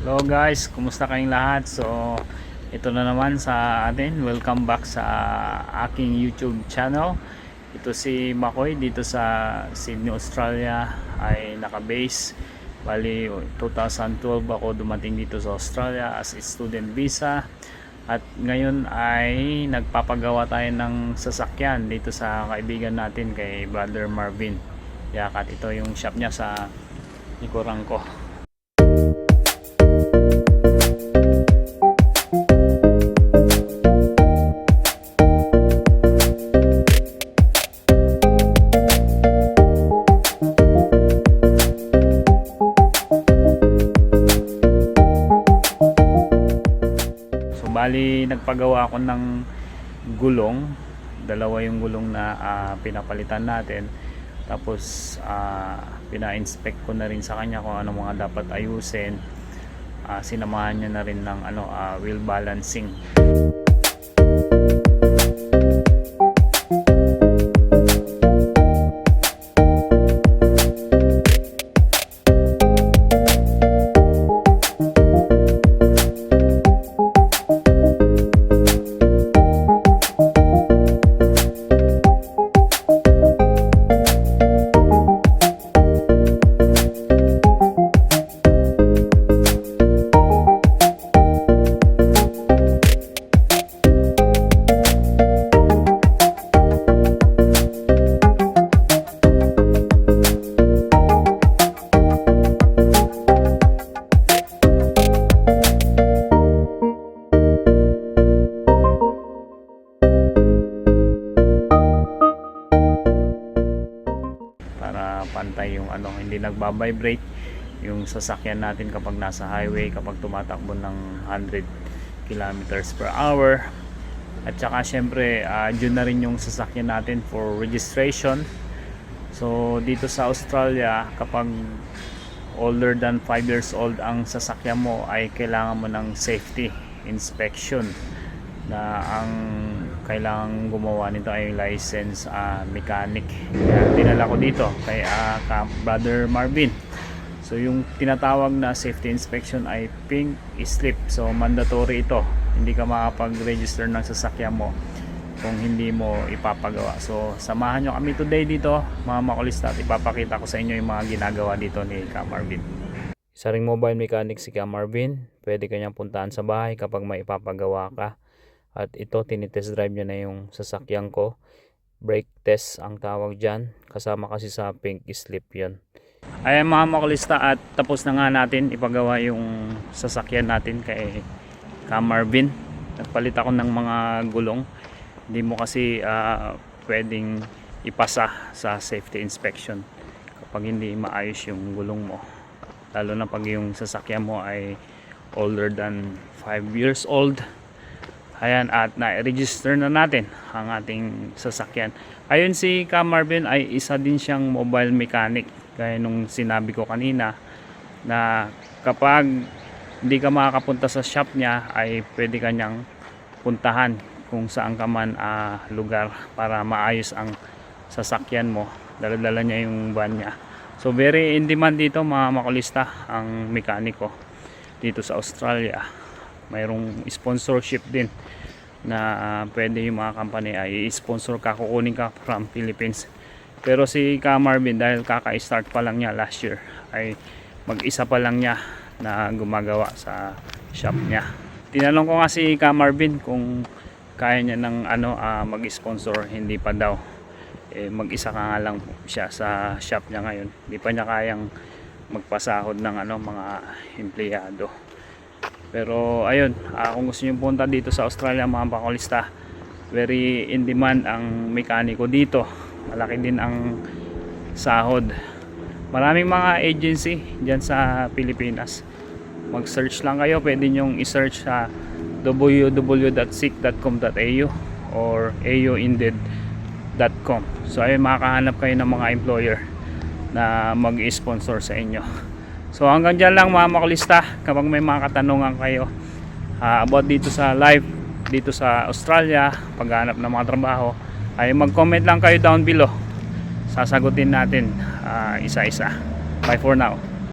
Hello guys, kumusta kayong lahat? So, ito na naman sa atin. Welcome back sa aking YouTube channel. Ito si Makoy dito sa Sydney, Australia ay naka-base. Bali, 2012 ako dumating dito sa Australia as a student visa. At ngayon ay nagpapagawa tayo ng sasakyan dito sa kaibigan natin kay Brother Marvin Yakat. Ito yung shop niya sa likuran ko. Bali, nagpagawa ako ng gulong. Dalawa yung gulong na pinapalitan natin. Tapos pina-inspect ko na rin sa kanya kung ano mga dapat ayusin. Sinamahan niya na rin ng wheel balancing. Pantay yung hindi nagba-vibrate yung sasakyan natin kapag nasa highway, kapag tumatakbo ng 100 kilometers per hour. At saka syempre dyan na rin yung sasakyan natin for registration. So dito sa Australia, kapag older than 5 years old ang sasakyan mo, ay kailangan mo ng safety inspection, na ang kailangan gumawa nito ay license mechanic. Kaya dinala ko dito kay Brother Marvin. So yung tinatawag na safety inspection ay pink slip. So mandatory ito. Hindi ka makapag-register ng sasakyan mo kung hindi mo ipapagawa. So samahan nyo kami today dito, mga makulista, at ipapakita ko sa inyo yung mga ginagawa dito ni Ka Marvin. Isa ring mobile mechanic si Ka Marvin. Pwede kanyang puntahan sa bahay kapag may ipapagawa ka. At ito, tinitest drive niya na yung sasakyan ko. Brake test ang tawag dyan. Kasama kasi sa pink slip yun. Ayan mga makulista, at tapos na nga natin ipagawa yung sasakyan natin kay Ka Marvin. Nagpalit ako ng mga gulong. Hindi mo kasi pwedeng ipasa sa safety inspection kapag hindi maayos yung gulong mo. Lalo na pag yung sasakyan mo ay older than 5 years old. Ayan, at na-register na natin ang ating sasakyan. Ayun, si Ka Marvin ay isa din siyang mobile mechanic. Gaya nung sinabi ko kanina, na kapag hindi ka makakapunta sa shop niya, ay pwede kanyang puntahan kung saan ka man lugar para maayos ang sasakyan mo. Dala-dala niya yung van niya. So very in demand dito mga makulista ang mekaniko dito sa Australia. Mayroong sponsorship din na pwede yung mga company ay i-sponsor ka, kukunin ka from Philippines. Pero si Ka Marvin, dahil kaka-start pa lang niya last year, ay mag-isa pa lang niya na gumagawa sa shop niya. Tinanong ko nga si Ka Marvin kung kaya niya ng mag-sponsor. Hindi pa daw. Mag-isa ka nga lang siya sa shop niya ngayon. Hindi pa niya kayang magpasahod ng mga empleyado. Pero ayun, kung gusto nyo punta dito sa Australia mga pakulista, very in demand ang mekaniko dito. Malaki din ang sahod. Maraming mga agency dyan sa Pilipinas. Mag search lang kayo, pwede nyong i-search sa www.sick.com.au or auindeed.com. So ayun, makakahanap kayo ng mga employer na mag-sponsor sa inyo. So hanggang dyan lang mga makulista. Kapag may mga katanungan kayo about dito sa live dito sa Australia, paghahanap ng mga trabaho, ay mag-comment lang kayo down below. Sasagutin natin isa-isa. Bye for now.